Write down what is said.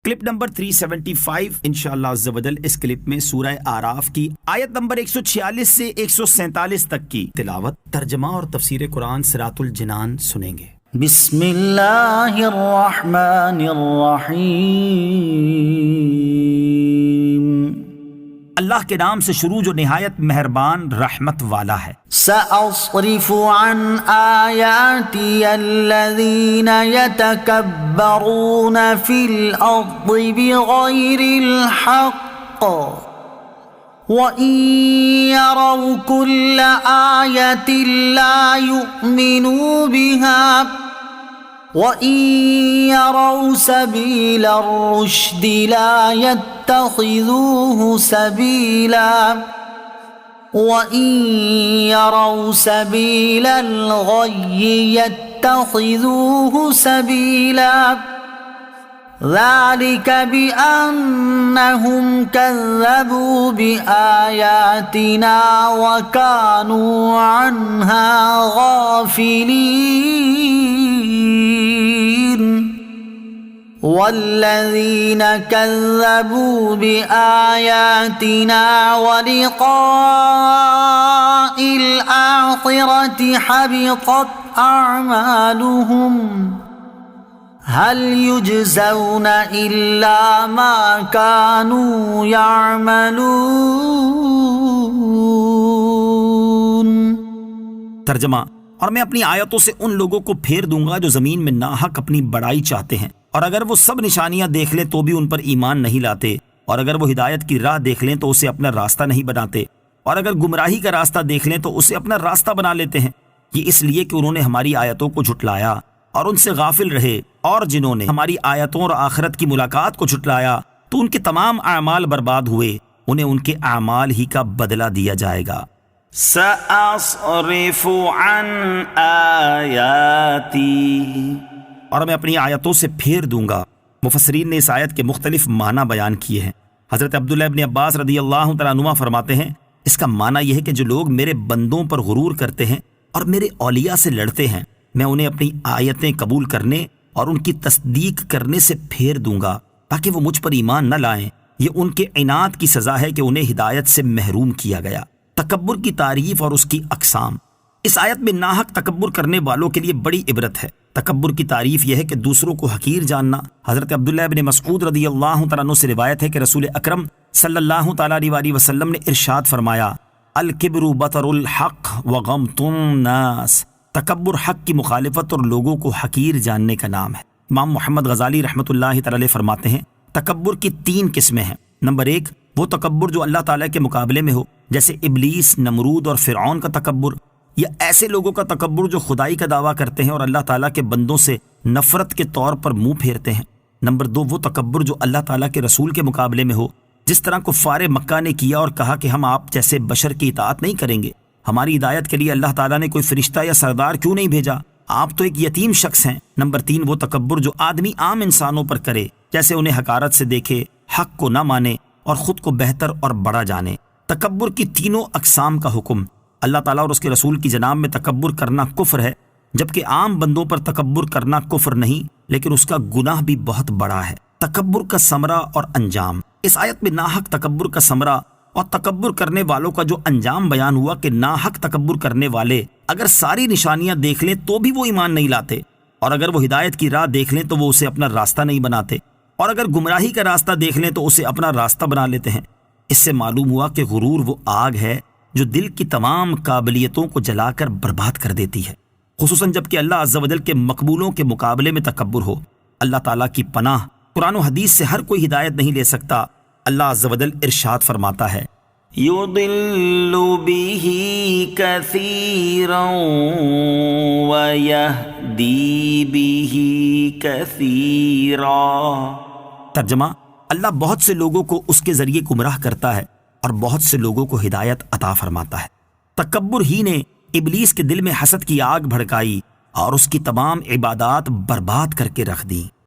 Clip number 375 انشاءاللہ عز و جل اس کلپ میں سورہ اعراف کی آیت نمبر 146 سے 147 تک کی تلاوت، ترجمہ اور تفسیر قرآن صراط الجنان سنیں گے۔ بسم اللہ الرحمن الرحیم۔ اللہ کے نام سے شروع جو نہایت مہربان رحمت والا ہے۔ سأصرف عن آیاتی الذین یتکبرون فی الارض بغیر الحق وَإِن يَرَوْا كُلَّ آيَةٍ لَا يُؤْمِنُوا بِهَا وَإِن يَرَوْا سَبِيلَ الرُّشْدِ لَا يَتَّخِذُوهُ سَبِيلًا وَإِن يَرَوْا سَبِيلَ الْغَيِّ يَتَّخِذُوهُ سَبِيلًا ذلك بأنهم كذبوا بآياتنا وكانوا عنها غافلين والذين كذبوا بآياتنا ولقاء الآخرة حبطت أعمالهم هل يجزون إلا ما كانوا يعملون۔ ترجمہ، اور میں اپنی آیتوں سے ان لوگوں کو پھیر دوں گا جو زمین میں ناحق اپنی بڑائی چاہتے ہیں، اور اگر وہ سب نشانیاں دیکھ لیں تو بھی ان پر ایمان نہیں لاتے، اور اگر وہ ہدایت کی راہ دیکھ لیں تو اسے اپنا راستہ نہیں بناتے، اور اگر گمراہی کا راستہ دیکھ لیں تو اسے اپنا راستہ بنا لیتے ہیں۔ یہ اس لیے کہ انہوں نے ہماری آیتوں کو جھٹلایا اور ان سے غافل رہے، اور جنہوں نے ہماری آیتوں اور آخرت کی ملاقات کو جھٹلایا تو ان کے تمام اعمال برباد ہوئے، انہیں ان کے اعمال ہی کا بدلہ دیا جائے گا۔ سأصرف عن آیاتی، اور میں اپنی آیتوں سے پھیر دوں گا۔ مفسرین نے اس آیت کے مختلف معنی بیان کیے ہیں۔ حضرت عبداللہ ابن عباس رضی اللہ تعالیٰ عنہما فرماتے ہیں، اس کا معنی یہ ہے کہ جو لوگ میرے بندوں پر غرور کرتے ہیں اور میرے اولیاء سے لڑتے ہیں، میں انہیں اپنی آیتیں قبول کرنے اور ان کی تصدیق کرنے سے پھیر دوں گا تاکہ وہ مجھ پر ایمان نہ لائیں۔ یہ ان کے عناد کی سزا ہے کہ انہیں ہدایت سے محروم کیا گیا۔ تکبر کی تعریف اور اس کی اقسام۔ اس آیت میں ناحق تکبر کرنے والوں کے لیے بڑی عبرت ہے۔ تکبر کی تعریف یہ ہے کہ دوسروں کو حقیر جاننا۔ حضرت عبداللہ ابن مسعود رضی اللہ تعالیٰ عنہ سے روایت ہے کہ رسول اکرم صلی اللہ تعالیٰ علیہ وسلم نے ارشاد فرمایا، الکبر بطر الحق وغمط الناس، تکبر حق کی مخالفت اور لوگوں کو حقیر جاننے کا نام ہے۔ امام محمد غزالی رحمۃ اللہ تعالی فرماتے ہیں، تکبر کی 3 قسمیں ہیں۔ نمبر 1، وہ تکبر جو اللہ تعالیٰ کے مقابلے میں ہو، جیسے ابلیس، نمرود اور فرعون کا تکبر، یا ایسے لوگوں کا تکبر جو خدائی کا دعویٰ کرتے ہیں اور اللہ تعالیٰ کے بندوں سے نفرت کے طور پر منہ پھیرتے ہیں۔ نمبر 2، وہ تکبر جو اللہ تعالیٰ کے رسول کے مقابلے میں ہو، جس طرح کفار مکہ نے کیا اور کہا کہ ہم آپ جیسے بشر کی اطاعت نہیں کریں گے، ہماری ہدایت کے لیے اللہ تعالیٰ نے کوئی فرشتہ یا سردار کیوں نہیں بھیجا، آپ تو ایک یتیم شخص ہیں۔ نمبر 3، وہ تکبر جو آدمی عام انسانوں پر کرے، جیسے انہیں حقارت سے دیکھے، حق کو نہ مانے اور خود کو بہتر اور بڑا جانے۔ تکبر کی تینوں اقسام کا حکم۔ اللہ تعالیٰ اور اس کے رسول کی جناب میں تکبر کرنا کفر ہے، جبکہ عام بندوں پر تکبر کرنا کفر نہیں، لیکن اس کا گناہ بھی بہت بڑا ہے۔ تکبر کا ثمرہ اور انجام۔ اس آیت میں ناحق تکبر کا ثمرہ اور تکبر کرنے والوں کا جو انجام بیان ہوا کہ ناحق تکبر کرنے والے اگر ساری نشانیاں دیکھ لیں تو بھی وہ ایمان نہیں لاتے، اور اگر وہ ہدایت کی راہ دیکھ لیں تو وہ اسے اپنا راستہ نہیں بناتے، اور اگر گمراہی کا راستہ دیکھ لیں تو اسے اپنا راستہ بنا لیتے ہیں۔ اس سے معلوم ہوا کہ غرور وہ آگ ہے جو دل کی تمام قابلیتوں کو جلا کر برباد کر دیتی ہے، خصوصاً جب کہ اللہ عز و جل کے مقبولوں کے مقابلے میں تکبر ہو۔ اللہ تعالیٰ کی پناہ، قرآن و حدیث سے ہر کوئی ہدایت نہیں لے سکتا۔ اللہ عز و جل ارشاد فرماتا ہے، يضل به كثيرا ويهدي به كثيرا۔ ترجمہ، اللہ بہت سے لوگوں کو اس کے ذریعے گمراہ کرتا ہے اور بہت سے لوگوں کو ہدایت عطا فرماتا ہے۔ تکبر ہی نے ابلیس کے دل میں حسد کی آگ بھڑکائی اور اس کی تمام عبادات برباد کر کے رکھ دیں۔